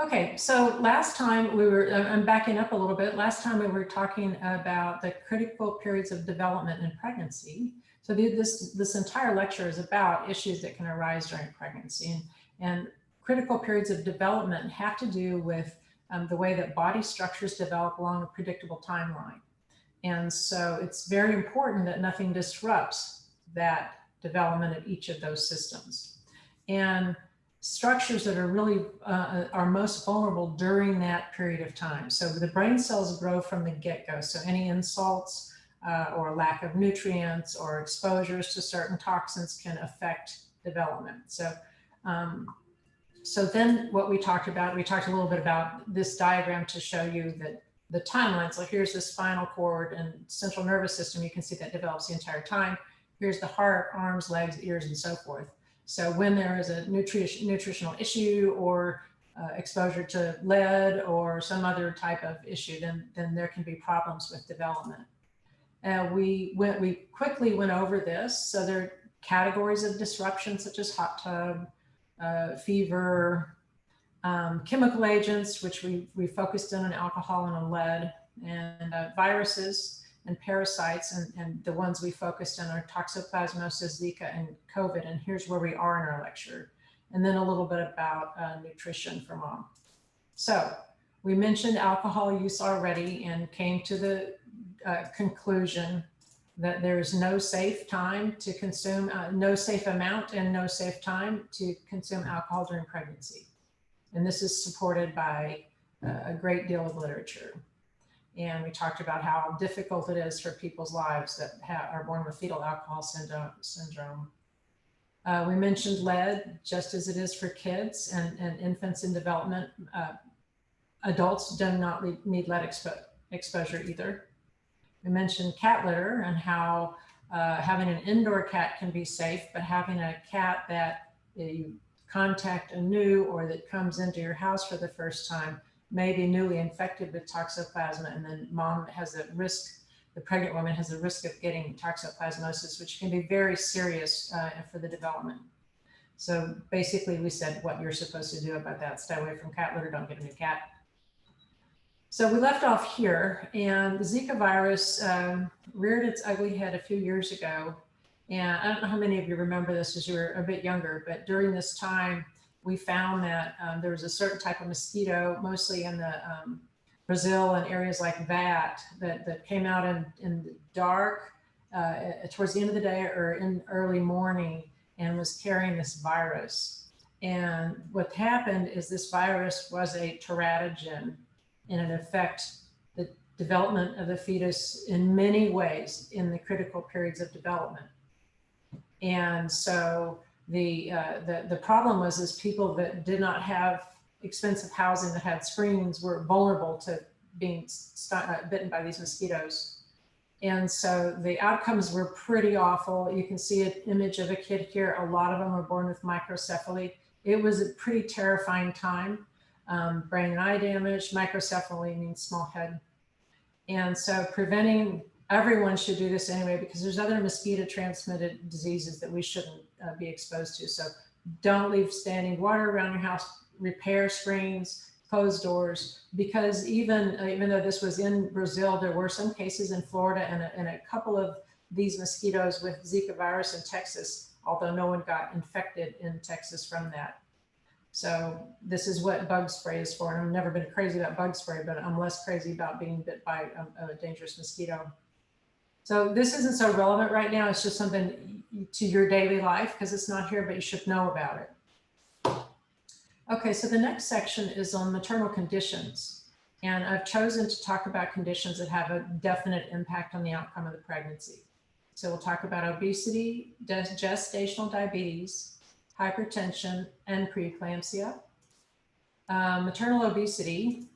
Okay, so last time we were, I'm backing up a little bit. Last time we were talking about the critical periods of development in pregnancy. So this entire lecture is about issues that can arise during pregnancy. And critical periods of development have to do with the way that body structures develop along a predictable timeline. And so it's very important that nothing disrupts that development of each of those systems. And structures that are really are most vulnerable during that period of time. So the brain cells grow from the get-go. So any insults or lack of nutrients or exposures to certain toxins can affect development. So then what we talked a little bit about this diagram to show you that the timeline. So here's the spinal cord and central nervous system. You can see that develops the entire time. Here's the heart, arms, legs, ears, and so forth. So when there is a nutritional issue or exposure to lead or some other type of issue, then there can be problems with development. We quickly went over this. So there are categories of disruption such as hot tub, fever, chemical agents, which we focused in on alcohol and on lead, and viruses and parasites, and the ones we focused on are toxoplasmosis, Zika, and COVID. And here's where we are in our lecture. And then a little bit about nutrition for mom. So we mentioned alcohol use already and came to the conclusion that there's no safe time to consume, no safe amount and no safe time to consume alcohol during pregnancy. And this is supported by a great deal of literature. And we talked about how difficult it is for people's lives that are born with fetal alcohol syndrome. We mentioned lead, just as it is for kids and infants in development. Adults do not need lead exposure either. We mentioned cat litter and how having an indoor cat can be safe, but having a cat that you contact anew or that comes into your house for the first time may be newly infected with toxoplasma, and then mom has a risk, the pregnant woman has a risk of getting toxoplasmosis, which can be very serious for the development. So basically we said what you're supposed to do about that: stay away from cat litter, don't get a new cat. So we left off here, and the Zika virus reared its ugly head a few years ago. And I don't know how many of you remember this as you were a bit younger, but during this time, we found that there was a certain type of mosquito, mostly in the Brazil and areas like that came out in the dark towards the end of the day or in early morning and was carrying this virus. And what happened is this virus was a teratogen, and it affects the development of the fetus in many ways in the critical periods of development. And so the problem was people that did not have expensive housing that had screens were vulnerable to being bitten by these mosquitoes. And so the outcomes were pretty awful. You can see an image of a kid here. A lot of them were born with microcephaly. It was a pretty terrifying time. Brain and eye damage. Microcephaly means small head. And so preventing, everyone should do this anyway, because there's other mosquito transmitted diseases that we shouldn't be exposed to. So don't leave standing water around your house, repair screens, close doors, because even though this was in Brazil, there were some cases in Florida and a couple of these mosquitoes with Zika virus in Texas, although no one got infected in Texas from that. So this is what bug spray is for. And I've never been crazy about bug spray, but I'm less crazy about being bit by a dangerous mosquito. So this isn't so relevant right now. It's just something to your daily life because it's not here, but you should know about it. Okay, so the next section is on maternal conditions. And I've chosen to talk about conditions that have a definite impact on the outcome of the pregnancy. So we'll talk about obesity, gestational diabetes, hypertension, and preeclampsia. Maternal obesity,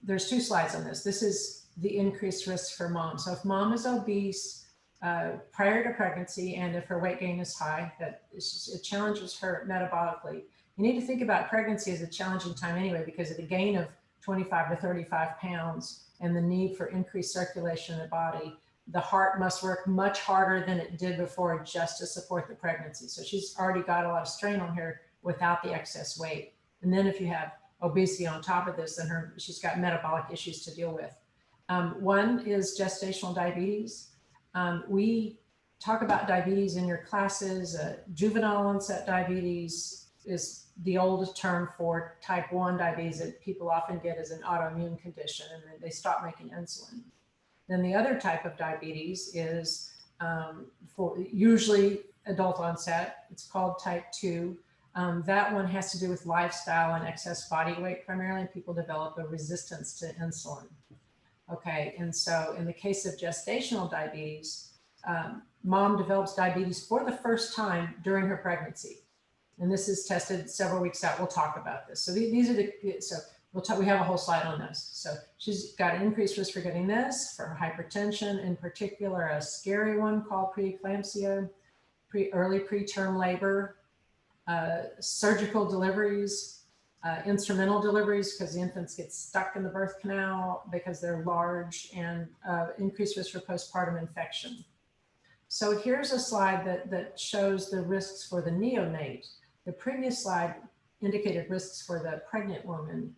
there's two slides on this. This is the increased risk for mom. So if mom is obese prior to pregnancy, and if her weight gain is high, it challenges her metabolically. You need to think about pregnancy as a challenging time anyway, because of the gain of 25 to 35 pounds and the need for increased circulation in the body. The heart must work much harder than it did before just to support the pregnancy. So she's already got a lot of strain on her without the excess weight. And then if you have obesity on top of this, then she's got metabolic issues to deal with. One is gestational diabetes. We talk about diabetes in your classes. Juvenile onset diabetes is the oldest term for type 1 diabetes that people often get as an autoimmune condition, and then they stop making insulin. Then the other type of diabetes is for usually adult onset. It's called type 2. That one has to do with lifestyle and excess body weight primarily. People develop a resistance to insulin. Okay, and so in the case of gestational diabetes, mom develops diabetes for the first time during her pregnancy. And this is tested several weeks out. We'll talk about this. So these are so we have a whole slide on this. So she's got an increased risk for getting this, for hypertension, in particular, a scary one called preeclampsia, early preterm labor, surgical deliveries, instrumental deliveries because the infants get stuck in the birth canal because they're large, and increased risk for postpartum infection. So here's a slide that shows the risks for the neonate. The previous slide indicated risks for the pregnant woman.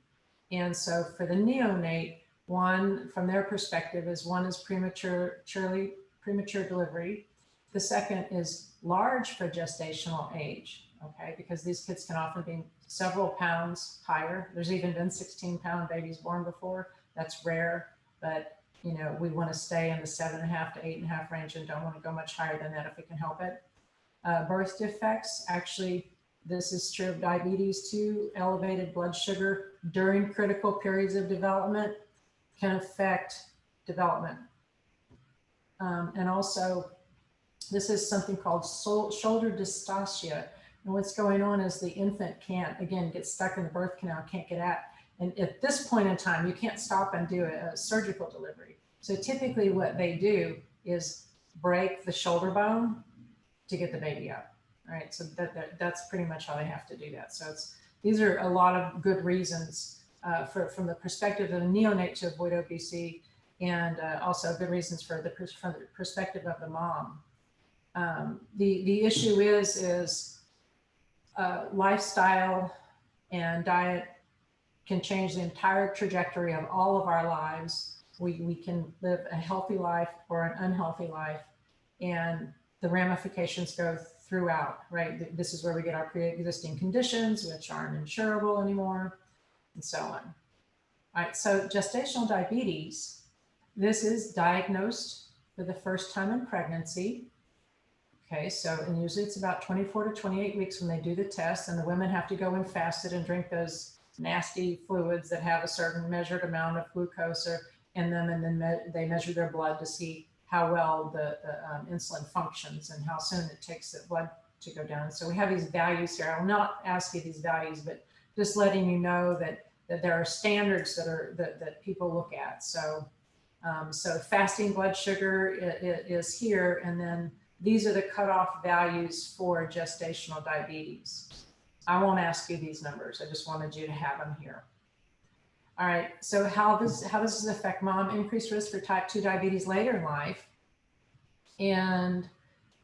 And so for the neonate, one, from their perspective, is one is premature delivery. The second is large for gestational age, okay, because these kids can often be several pounds higher. There's even been 16-pound babies born before. That's rare, but you know, we want to stay in the 7.5 to 8.5 range and don't want to go much higher than that if we can help it. Birth defects, actually, this is true of diabetes too. Elevated blood sugar during critical periods of development can affect development. And also, this is something called shoulder dystocia. And what's going on is the infant can't, again, get stuck in the birth canal, can't get out. And at this point in time, you can't stop and do a surgical delivery. So typically what they do is break the shoulder bone to get the baby out. All right, so that's pretty much how they have to do that. So these are a lot of good reasons from the perspective of the neonate to avoid obesity, and also good reasons from the perspective of the mom. The issue is lifestyle and diet can change the entire trajectory of all of our lives. We can live a healthy life or an unhealthy life, and the ramifications go throughout, right? This is where we get our pre-existing conditions, which aren't insurable anymore, and so on. All right, so gestational diabetes, this is diagnosed for the first time in pregnancy. Okay, so, and usually it's about 24 to 28 weeks when they do the test, and the women have to go in fasted and drink those nasty fluids that have a certain measured amount of glucose in them, and then they measure their blood to see how well the insulin functions and how soon it takes the blood to go down. So we have these values here. I will not ask you these values, but just letting you know that there are standards that people look at. So so fasting blood sugar is here, and then these are the cutoff values for gestational diabetes. I won't ask you these numbers. I just wanted you to have them here. All right, so how does this affect mom? Increased risk for type 2 diabetes later in life, and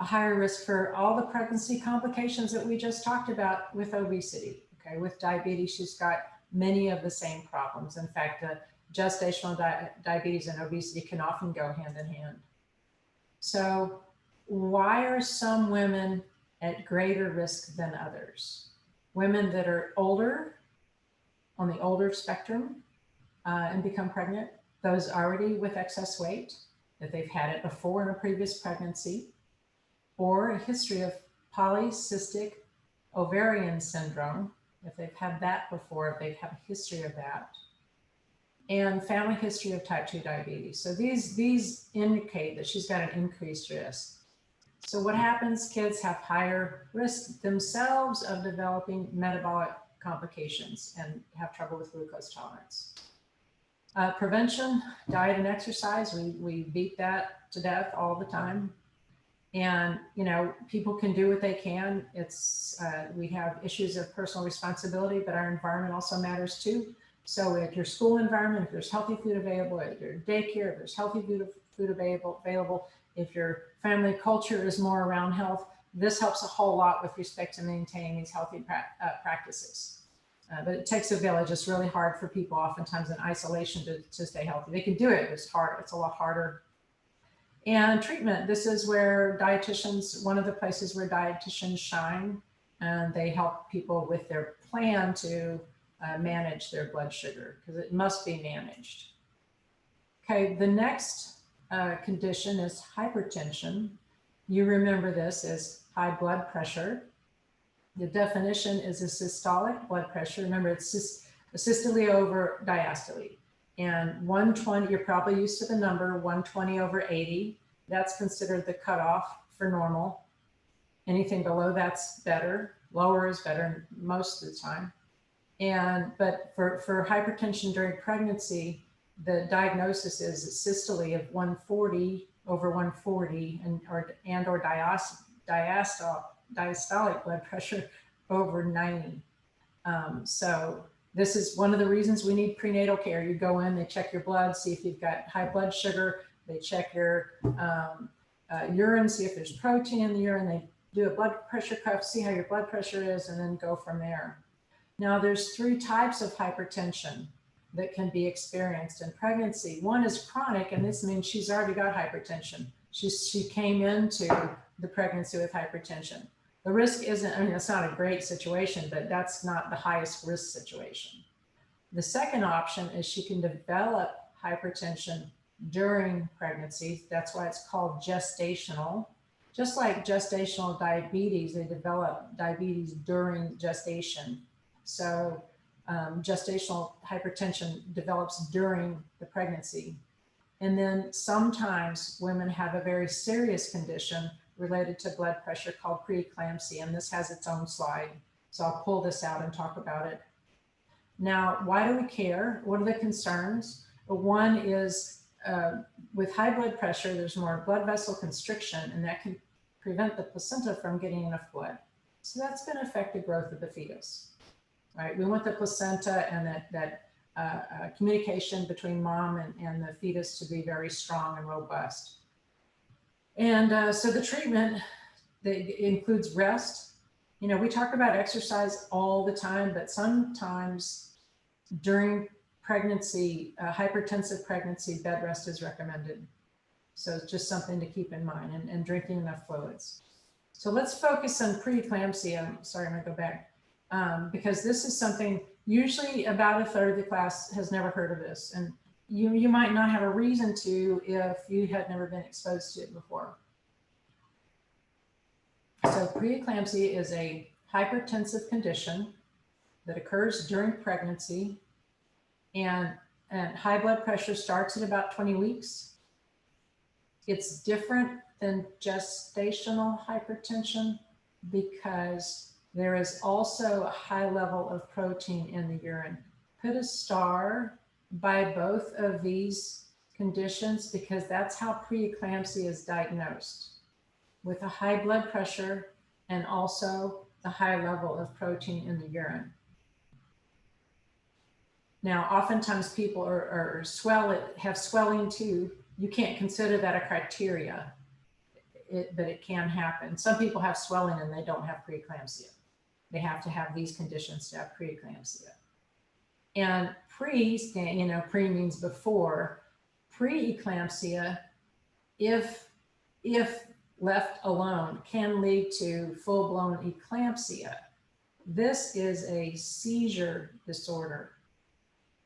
a higher risk for all the pregnancy complications that we just talked about with obesity. Okay, with diabetes, she's got many of the same problems. In fact, gestational diabetes and obesity can often go hand in hand. So why are some women at greater risk than others? Women that are older, on the older spectrum, and become pregnant, those already with excess weight, if they've had it before in a previous pregnancy, or a history of polycystic ovarian syndrome, if they've had that before, if they've had a history of that, and family history of type 2 diabetes. So these indicate that she's got an increased risk. So what happens? Kids have higher risk themselves of developing metabolic complications and have trouble with glucose tolerance. Prevention, diet and exercise, we beat that to death all the time. And, you know, people can do what they can. We have issues of personal responsibility, but our environment also matters too. So at your school environment, if there's healthy food available, at your daycare, if there's healthy food available, if your family culture is more around health, this helps a whole lot with respect to maintaining these healthy practices. But it takes a village. It's really hard for people oftentimes in isolation to stay healthy. They can do it, but it's hard. It's a lot harder. And treatment, this is where dietitians, one of the places where dietitians shine, and they help people with their plan to manage their blood sugar, because it must be managed. Okay, the next condition is hypertension. You remember this as high blood pressure. The definition is a systolic blood pressure. Remember, it's systole over diastole. And 120, you're probably used to the number 120/80. That's considered the cutoff for normal. Anything below that's better. Lower is better most of the time. But for hypertension during pregnancy, the diagnosis is a systole of 140/140 and/or diastolic blood pressure over 90. So this is one of the reasons we need prenatal care. You go in, they check your blood, see if you've got high blood sugar. They check your urine, see if there's protein in the urine. They do a blood pressure cuff, see how your blood pressure is, and then go from there. Now, there's 3 types of hypertension that can be experienced in pregnancy. One is chronic, and this means she's already got hypertension. She came into the pregnancy with hypertension. The risk isn't, I mean, it's not a great situation, but that's not the highest risk situation. The second option is she can develop hypertension during pregnancy. That's why it's called gestational. Just like gestational diabetes, they develop diabetes during gestation. So gestational hypertension develops during the pregnancy. And then sometimes women have a very serious condition related to blood pressure called preeclampsia, and this has its own slide. So I'll pull this out and talk about it. Now, why do we care? What are the concerns? One is with high blood pressure, there's more blood vessel constriction, and that can prevent the placenta from getting enough blood. So that's going to affect the growth of the fetus, right? We want the placenta and that communication between mom and the fetus to be very strong and robust. And so the treatment includes rest. You know, we talk about exercise all the time, but sometimes during pregnancy, hypertensive pregnancy, bed rest is recommended. So it's just something to keep in mind, and drinking enough fluids. So let's focus on preeclampsia. I'm sorry, I'm gonna go back. Because this is something, usually about a third of the class has never heard of this. And you might not have a reason to if you had never been exposed to it before. So preeclampsia is a hypertensive condition that occurs during pregnancy, and high blood pressure starts at about 20 weeks. It's different than gestational hypertension because there is also a high level of protein in the urine. Put a star by both of these conditions because that's how preeclampsia is diagnosed, with a high blood pressure and also the high level of protein in the urine. Now, oftentimes people have swelling too. You can't consider that a criteria, but it can happen. Some people have swelling and they don't have preeclampsia. They have to have these conditions to have preeclampsia. And pre means before. Preeclampsia, if left alone, can lead to full-blown eclampsia. This is a seizure disorder.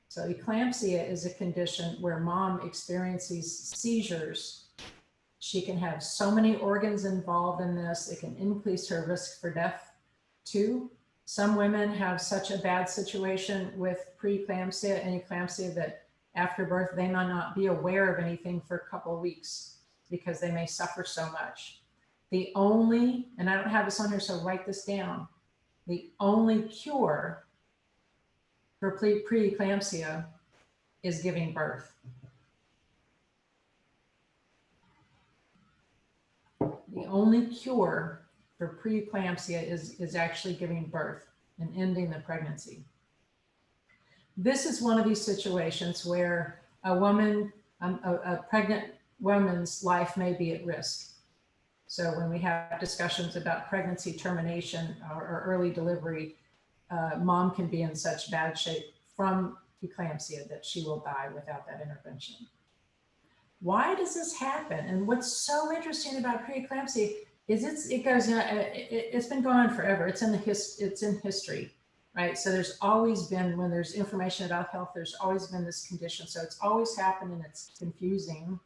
So eclampsia is a condition where mom experiences seizures. She can have so many organs involved in this. It can increase her risk for death too. Some women have such a bad situation with preeclampsia and eclampsia that after birth, they might not be aware of anything for a couple of weeks because they may suffer so much. The only, and I don't have this on here, so write this down. The only cure for preeclampsia is giving birth. The only cure for preeclampsia is actually giving birth and ending the pregnancy. This is one of these situations where a woman, a pregnant woman's life may be at risk. So when we have discussions about pregnancy termination or early delivery, mom can be in such bad shape from eclampsia that she will die without that intervention. Why does this happen? And what's so interesting about preeclampsia is it's been going on forever. It's in history, right? So there's always been, when there's information about health, there's always been this condition. So it's always happened and it's confusing.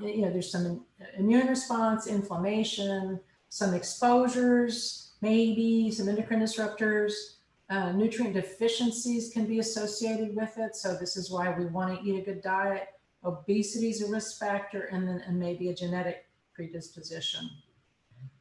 There's some immune response, inflammation, some exposures, maybe some endocrine disruptors, nutrient deficiencies can be associated with it. So this is why we want to eat a good diet. Obesity is a risk factor, and maybe a genetic predisposition.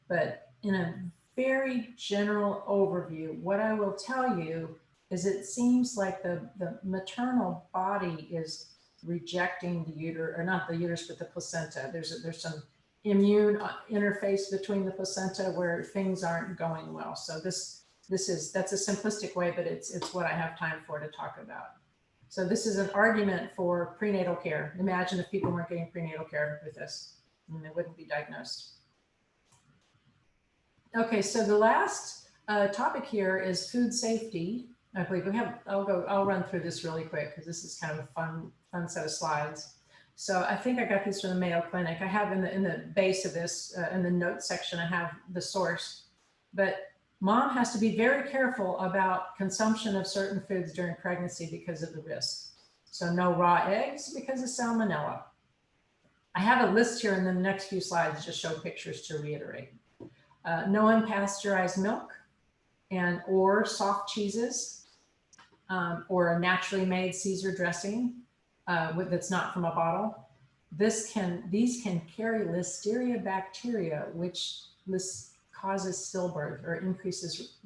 But in a very general overview, what I will tell you is it seems like the maternal body is rejecting the uterus, or not the uterus, but the placenta. There's some immune interface between the placenta where things aren't going well. So that's a simplistic way, but it's what I have time for to talk about. So this is an argument for prenatal care. Imagine if people weren't getting prenatal care with this, and they wouldn't be diagnosed. Okay, so the last topic here is food safety. I believe I'll run through this really quick because this is kind of a fun set of slides. So I think I got these from the Mayo Clinic. I have in the base of this, in the notes section, I have the source. But mom has to be very careful about consumption of certain foods during pregnancy because of the risk. So no raw eggs because of salmonella. I have a list here in the next few slides, just show pictures to reiterate. No unpasteurized milk or soft cheeses, or a naturally made Caesar dressing that's not from a bottle. These can carry Listeria bacteria, which causes stillbirth or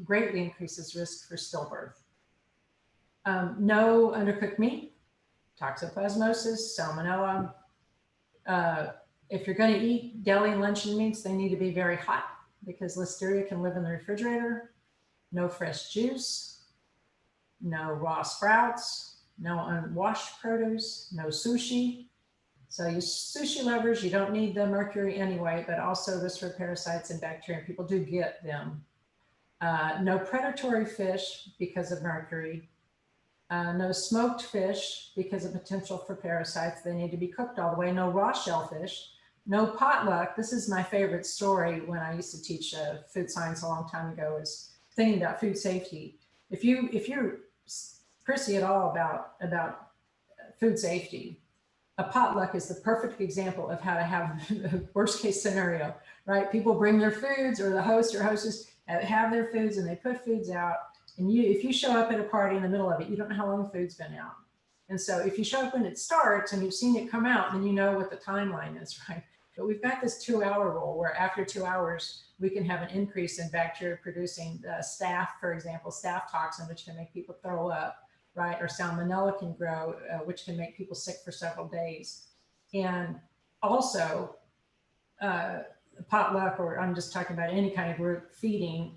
greatly increases risk for stillbirth. No undercooked meat, toxoplasmosis, salmonella. If you're going to eat deli and luncheon meats, they need to be very hot because Listeria can live in the refrigerator. No fresh juice, no raw sprouts, no unwashed produce, no sushi. So you sushi lovers, you don't need the mercury anyway, but also this for parasites and bacteria. People do get them. No predatory fish because of mercury. No smoked fish because of potential for parasites. They need to be cooked all the way. No raw shellfish. No potluck. This is my favorite story when I used to teach food science a long time ago, is thinking about food safety. If you're prissy at all about food safety, a potluck is the perfect example of how to have a worst case scenario, right? People bring their foods, or the host or hostess have their foods, and they put foods out. And if you show up at a party in the middle of it, you don't know how long the food's been out. And so if you show up when it starts and you've seen it come out, then you know what the timeline is, right? But we've got this 2-hour rule where after 2 hours, we can have an increase in bacteria producing staph, for example, staph toxin, which can make people throw up, right? Or salmonella can grow, which can make people sick for several days. And also potluck, or I'm just talking about any kind of group feeding,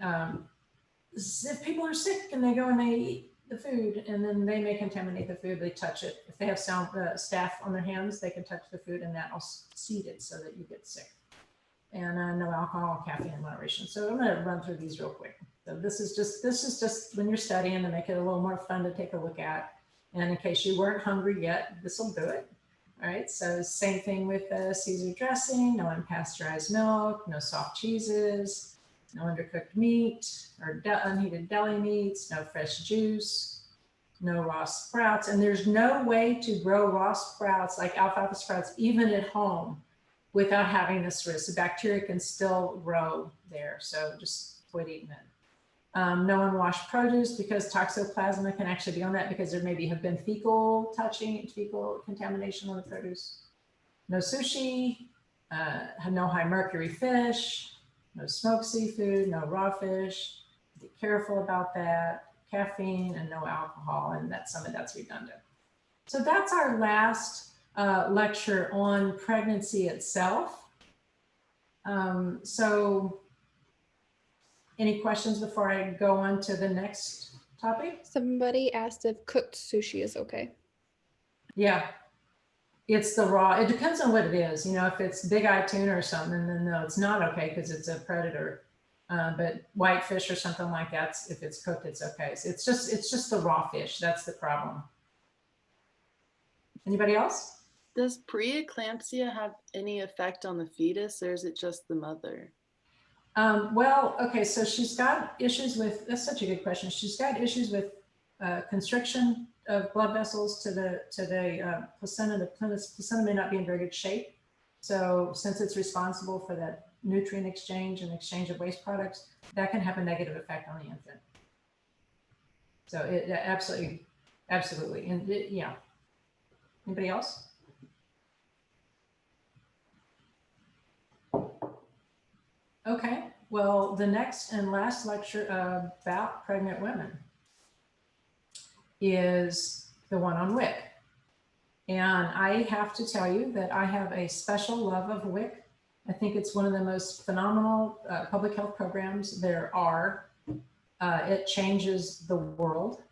if people are sick and they go and they eat the food, and then they may contaminate the food, they touch it. If they have staph on their hands, they can touch the food and that'll seed it so that you get sick. And no alcohol, caffeine in moderation. So I'm going to run through these real quick. So this is just when you're studying to make it a little more fun to take a look at. And in case you weren't hungry yet, this will do it. All right. So same thing with Caesar dressing, no unpasteurized milk, no soft cheeses, no undercooked meat or unheated deli meats, no fresh juice, no raw sprouts. And there's no way to grow raw sprouts like alfalfa sprouts, even at home, without having this risk. The bacteria can still grow there. So just quit eating it. No unwashed produce, because toxoplasma can actually be on that, because there maybe have been fecal contamination on the produce. No sushi, no high mercury fish, no smoked seafood, no raw fish. Be careful about that. Caffeine and no alcohol, and some of that's redundant. So that's our last lecture on pregnancy itself. So any questions before I go on to the next topic? Somebody asked if cooked sushi is okay. Yeah. It's the raw, it depends on what it is. You know, if it's big-eyed tuna or something, then no, it's not okay because it's a predator. But whitefish or something like that, if it's cooked, it's okay. So it's just the raw fish. That's the problem. Anybody else? Does preeclampsia have any effect on the fetus, or is it just the mother? Well, okay, so she's got issues with, that's such a good question. She's got issues with constriction of blood vessels to the placenta. The placenta may not be in very good shape. So since it's responsible for that nutrient exchange and exchange of waste products, that can have a negative effect on the infant. So it absolutely, absolutely. And yeah. Anybody else? Okay, well, the next and last lecture about pregnant women is the one on WIC. And I have to tell you that I have a special love of WIC. I think it's one of the most phenomenal public health programs there are. It changes the world.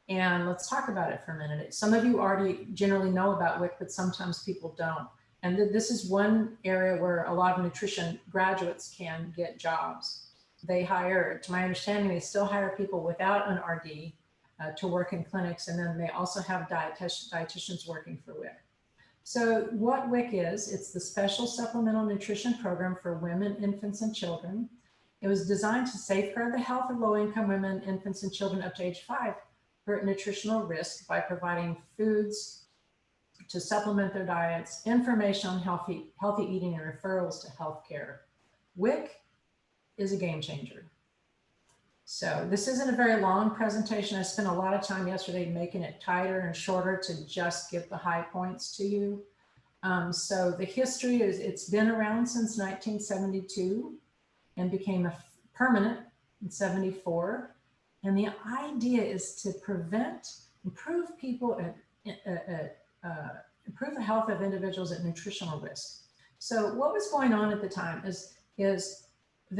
And let's talk about it for a minute. Some of you already generally know about WIC, but sometimes people don't. And this is one area where a lot of nutrition graduates can get jobs. They hire, to my understanding, they still hire people without an RD to work in clinics, and then they also have dietitians working for WIC. So what WIC is, it's the Special Supplemental Nutrition Program for Women, Infants, and Children. It was designed to safeguard the health of low-income women, infants, and children up to age 5 for nutritional risk by providing foods to supplement their diets, information on healthy eating, and referrals to healthcare. WIC is a game changer. So this isn't a very long presentation. I spent a lot of time yesterday making it tighter and shorter to just get the high points to you. So the history is, it's been around since 1972 and became a permanent in 74. And the idea is to improve the health of individuals at nutritional risk. So what was going on at the time is we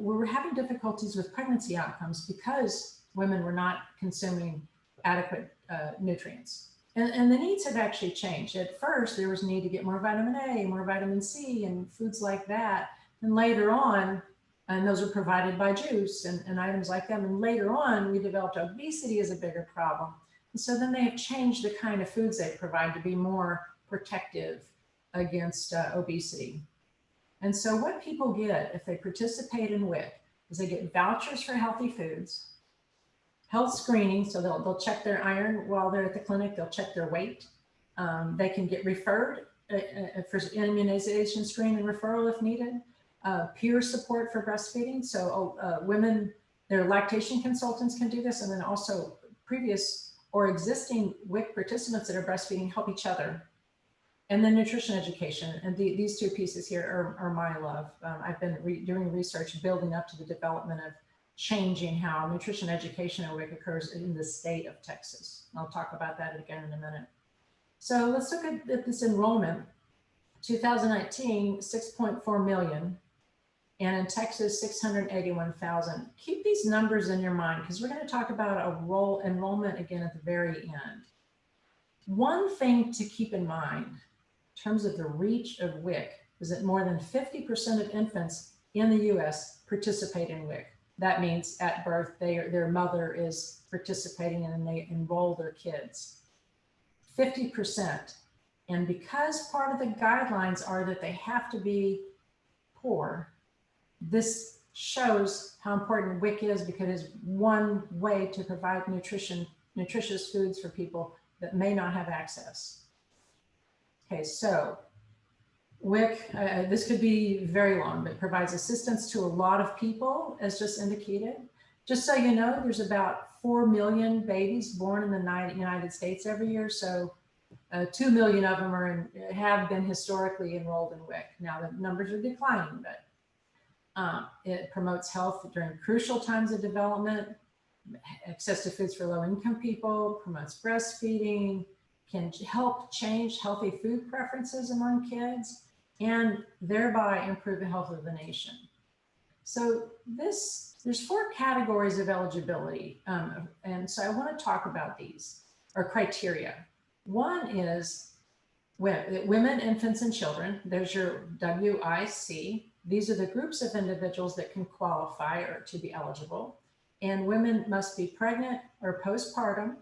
were having difficulties with pregnancy outcomes because women were not consuming adequate nutrients. And the needs have actually changed. At first, there was need to get more vitamin A, more vitamin C, and foods like that. And later on, and those are provided by juice and items like that. And later on, we developed obesity as a bigger problem. And so then they have changed the kind of foods they provide to be more protective against obesity. And so what people get if they participate in WIC is they get vouchers for healthy foods, health screening, so they'll check their iron while they're at the clinic, they'll check their weight. They can get referred for immunization screen and referral if needed. Peer support for breastfeeding, so women, their lactation consultants can do this, and then also previous or existing WIC participants that are breastfeeding help each other. And then nutrition education. And these two pieces here are my love. I've been doing research building up to the development of changing how nutrition education at WIC occurs in the state of Texas. I'll talk about that again in a minute. So let's look at this enrollment. 2019, 6.4 million. And in Texas, 681,000. Keep these numbers in your mind because we're going to talk about enrollment again at the very end. One thing to keep in mind in terms of the reach of WIC is that more than 50% of infants in the US participate in WIC. That means at birth, their mother is participating and they enroll their kids. 50%. And because part of the guidelines are that they have to be poor, this shows how important WIC is because it's one way to provide nutritious foods for people that may not have access. Okay, so WIC, this could be very long, but provides assistance to a lot of people, as just indicated. Just so you know, there's about 4 million babies born in the United States every year. So 2 million of them have been historically enrolled in WIC. Now the numbers are declining, but it promotes health during crucial times of development, access to foods for low-income people, promotes breastfeeding, can help change healthy food preferences among kids, and thereby improve the health of the nation. So there's 4 categories of eligibility, and so I want to talk about these, or criteria. One is Women, infants, and children. There's your WIC. These are the groups of individuals that can qualify or to be eligible. And women must be pregnant or postpartum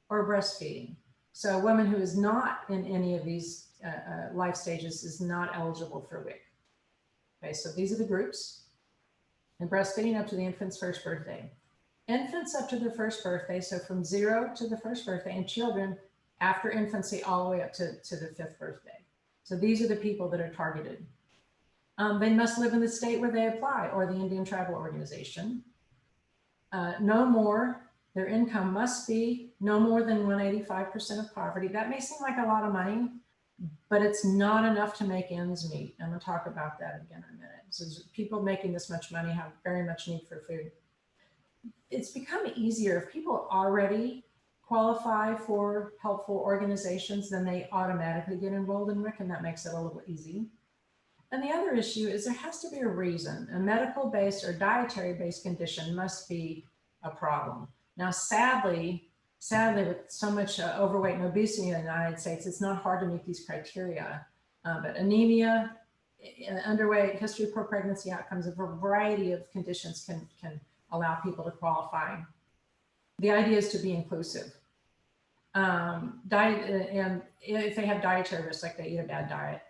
or breastfeeding. So a woman who is not in any of these life stages is not eligible for WIC. Okay, so these are the groups. And breastfeeding up to the infant's first birthday. Infants up to their first birthday, so from 0 to the first birthday, and children after infancy all the way up to the 5th birthday. So these are the people that are targeted. They must live in the state where they apply or the Indian Tribal Organization. No more, their income must be no more than 185% of poverty. That may seem like a lot of money, but it's not enough to make ends meet. I'm gonna talk about that again in a minute. So people making this much money have very much need for food. It's become easier if people already qualify for helpful organizations, then they automatically get enrolled in WIC, and that makes it a little easy. And the other issue is there has to be a reason. A medical-based or dietary-based condition must be a problem. Now, sadly, with so much overweight and obesity in the United States, it's not hard to meet these criteria. But anemia, underweight, history of poor pregnancy outcomes, a variety of conditions can allow people to qualify. The idea is to be inclusive. Diet, and if they have dietary risks, like they eat a bad diet.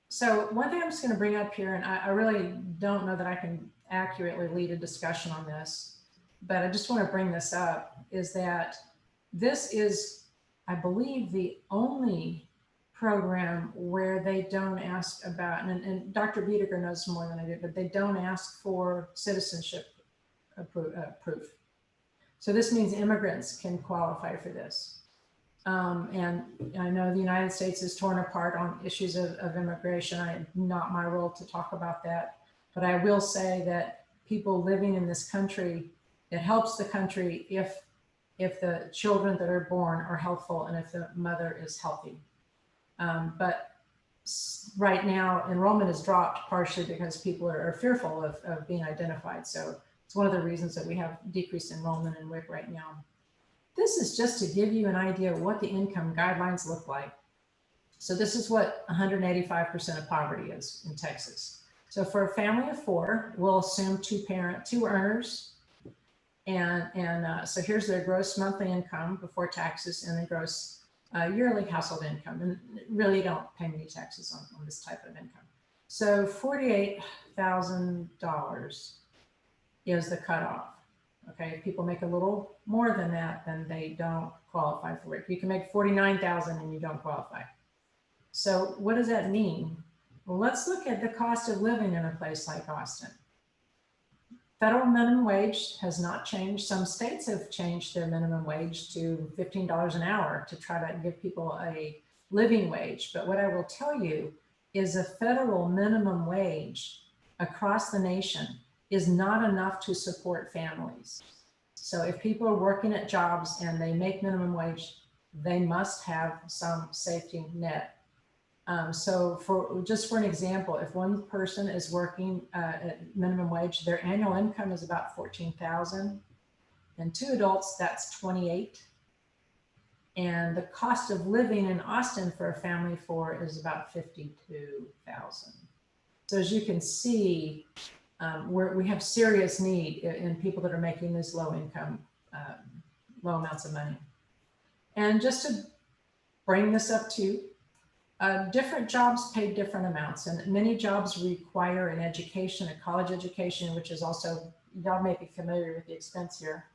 So one thing I'm just going to bring up here, and I really don't know that I can accurately lead a discussion on this, but I just want to bring this up, is that this is, I believe, the only program where they don't ask about, and Dr. Biediger knows more than I do, but they don't ask for citizenship proof. So this means immigrants can qualify for this. And I know the United States is torn apart on issues of immigration. Not my role to talk about that, but I will say that people living in this country, it helps the country if the children that are born are healthful and if the mother is healthy. But right now, enrollment has dropped partially because people are fearful of being identified. So it's one of the reasons that we have decreased enrollment in WIC right now. This is just to give you an idea of what the income guidelines look like. So this is what 185% of poverty is in Texas. So for a family of 4, we'll assume 2 earners. And so here's their gross monthly income before taxes and the gross yearly household income. And really you don't pay many taxes on this type of income. So $48,000 is the cutoff. Okay, if people make a little more than that, then they don't qualify for WIC. You can make 49,000 and you don't qualify. So what does that mean? Well, let's look at the cost of living in a place like Austin. Federal minimum wage has not changed. Some states have changed their minimum wage to $15 an hour to try to give people a living wage. But what I will tell you is a federal minimum wage across the nation is not enough to support families. So if people are working at jobs and they make minimum wage, they must have some safety net. So for an example, if one person is working at minimum wage, their annual income is about $14,000, and 2 adults, that's 28. And the cost of living in Austin for a family of 4 is about 52,000. So as you can see, we have serious need in people that are making this low income, low amounts of money. And just to bring this up too, different jobs pay different amounts, and many jobs require an education, a college education, which is also, y'all may be familiar with the expense here.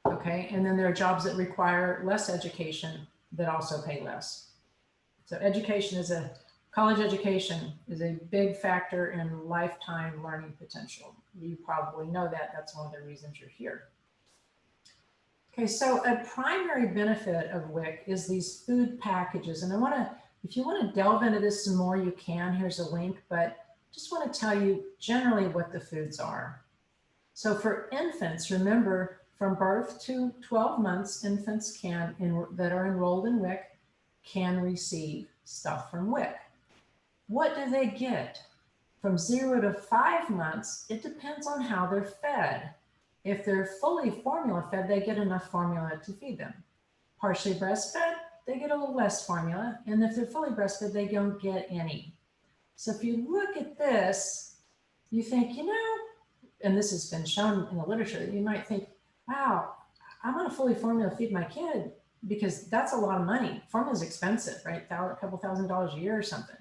Okay, and then there are jobs that require less education that also pay less. So college education is a big factor in lifetime learning potential. You probably know that. That's one of the reasons you're here. Okay, so a primary benefit of WIC is these food packages. And if you want to delve into this some more, you can. Here's a link, but just want to tell you generally what the foods are. So for infants, remember, from birth to 12 months, infants that are enrolled in WIC can receive stuff from WIC. What do they get? From 0 to 5 months, it depends on how they're fed. If they're fully formula fed, they get enough formula to feed them. partially breastfed, they get a little less formula. And if they're fully breastfed, they don't get any. So if you look at this, you think, and this has been shown in the literature, you might think, wow, I'm going to fully formula feed my kid because that's a lot of money. Formula is expensive, right? A couple $1,000s a year or something.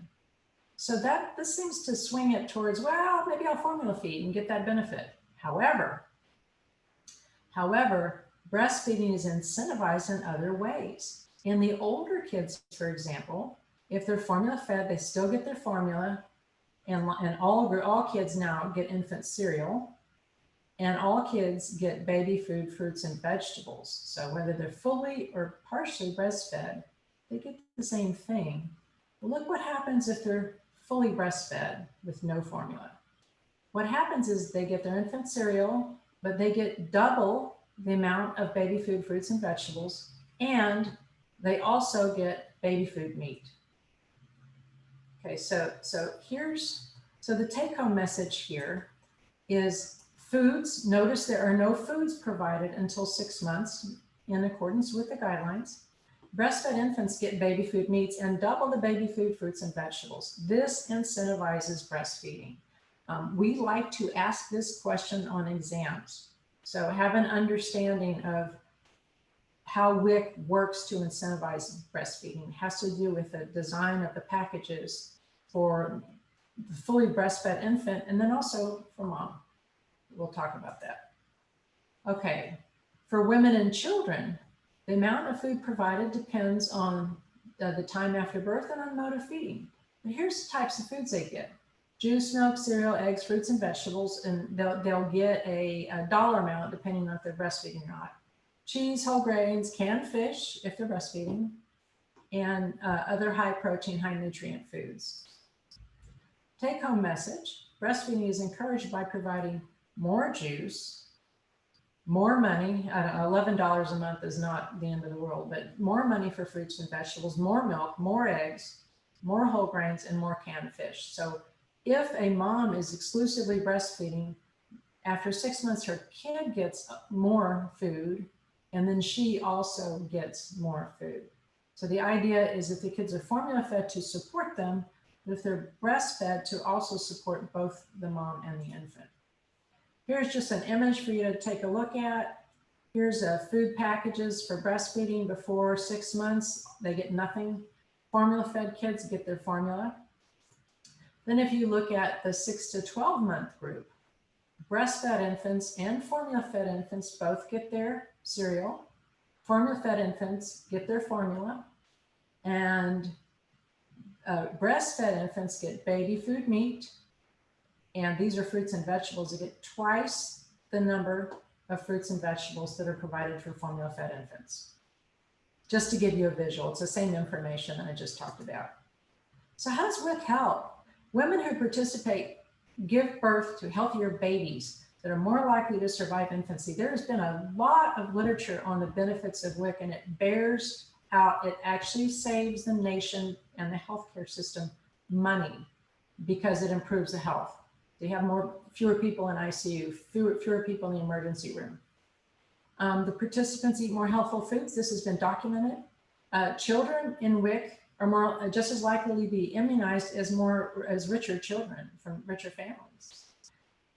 So this seems to swing it towards, well, maybe I'll formula feed and get that benefit. However, breastfeeding is incentivized in other ways. In the older kids, for example, if they're formula fed, they still get their formula, and all kids now get infant cereal, and all kids get baby food, fruits, and vegetables. So whether they're fully or partially breastfed, they get the same thing. But look what happens if they're fully breastfed with no formula. What happens is they get their infant cereal, but they get double the amount of baby food, fruits, and vegetables, and they also get baby food meat. Okay, so the take-home message here is foods. Notice there are no foods provided until 6 months in accordance with the guidelines. Breastfed infants get baby food meats and double the baby food, fruits, and vegetables. This incentivizes breastfeeding. We like to ask this question on exams. So have an understanding of how WIC works to incentivize breastfeeding. It has to do with the design of the packages for the fully breastfed infant and then also for mom. We'll talk about that. Okay, for women and children, the amount of food provided depends on the time after birth and on mode of feeding. But here's the types of foods they get. Juice, milk, cereal, eggs, fruits, and vegetables, and they'll get a dollar amount depending on if they're breastfeeding or not. Cheese, whole grains, canned fish if they're breastfeeding, and other high protein, high nutrient foods. Take home message, breastfeeding is encouraged by providing more juice, more money. $11 a month is not the end of the world, but more money for fruits and vegetables, more milk, more eggs, more whole grains, and more canned fish. So if a mom is exclusively breastfeeding, after 6 months, her kid gets more food, and then she also gets more food. So the idea is that the kids are formula fed to support them, but if they're breastfed, to also support both the mom and the infant. Here's just an image for you to take a look at. Here's food packages for breastfeeding before 6 months. They get nothing. Formula fed kids get their formula. Then if you look at the 6 to 12 month group, breastfed infants and formula fed infants both get their cereal. Formula fed infants get their formula, and breastfed infants get baby food meat, and these are fruits and vegetables. They get twice the number of fruits and vegetables that are provided for formula fed infants. Just to give you a visual, it's the same information I just talked about. So how does WIC help? Women who participate give birth to healthier babies that are more likely to survive infancy. There's been a lot of literature on the benefits of WIC, and it bears out. It actually saves the nation and the healthcare system money because it improves the health. They have fewer people in ICU, fewer people in the emergency room. The participants eat more healthful foods. This has been documented. Children in WIC are just as likely to be immunized as richer children from richer families.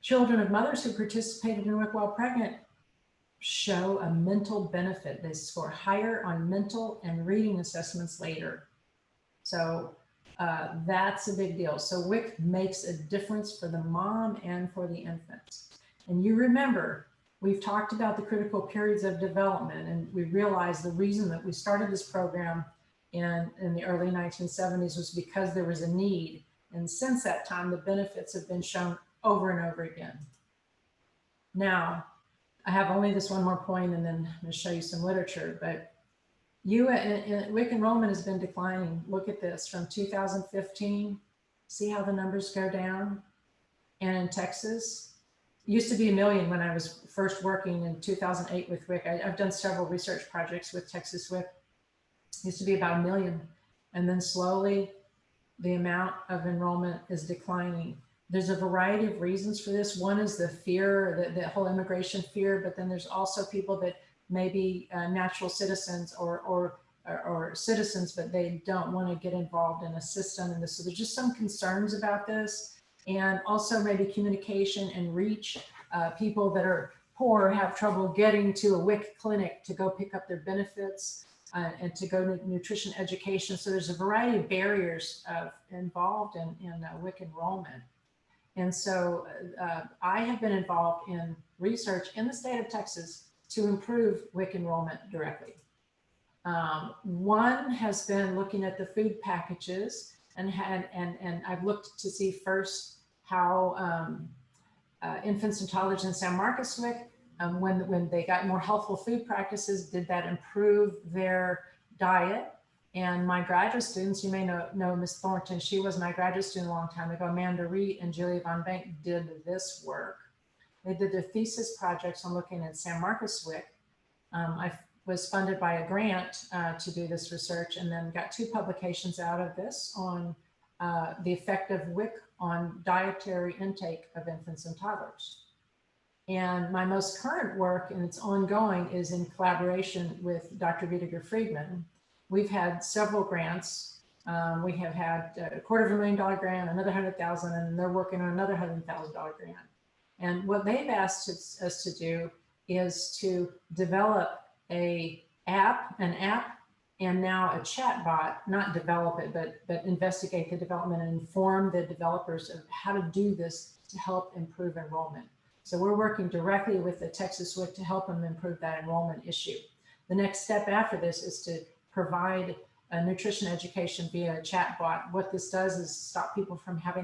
Children of mothers who participated in WIC while pregnant show a mental benefit. They score higher on mental and reading assessments later. So that's a big deal. So WIC makes a difference for the mom and for the infant. And you remember, we've talked about the critical periods of development, and we realized the reason that we started this program in the early 1970s was because there was a need. And since that time, the benefits have been shown over and over again. Now, I have only this one more point, and then I'm going to show you some literature, but WIC enrollment has been declining. Look at this from 2015. See how the numbers go down? And in Texas, it used to be 1 million when I was first working in 2008 with WIC. I've done several research projects with Texas WIC. It used to be about 1 million. And then slowly the amount of enrollment is declining. There's a variety of reasons for this. One is the fear, the whole immigration fear, but then there's also people that maybe natural citizens or citizens, but they don't want to get involved in a system. And so there's just some concerns about this. And also maybe communication and reach. People that are poor have trouble getting to a WIC clinic to go pick up their benefits and to go to nutrition education. So there's a variety of barriers involved in WIC enrollment. And so I have been involved in research in the state of Texas to improve WIC enrollment directly. One has been looking at the food packages and I've looked to see first how infants and toddlers in San Marcos WIC, when they got more healthful food practices, did that improve their diet? And my graduate students, you may know Ms. Thornton, she was my graduate student a long time ago. Amanda Reed and Julia Von Bank did this work. They did their thesis projects on looking at San Marcos WIC. I was funded by a grant to do this research and then got 2 publications out of this on the effect of WIC on dietary intake of infants and toddlers. And my most current work, and it's ongoing, is in collaboration with Dr. Ruediger Friedman. We've had several grants. We have had a $250,000 grant, another $100,000, and they're working on another $100,000 grant. And what they've asked us to do is to develop an app, and now a chat bot, not develop it, but investigate the development and inform the developers of how to do this to help improve enrollment. So we're working directly with the Texas WIC to help them improve that enrollment issue. The next step after this is to provide a nutrition education via a chat bot. What this does is stop people from having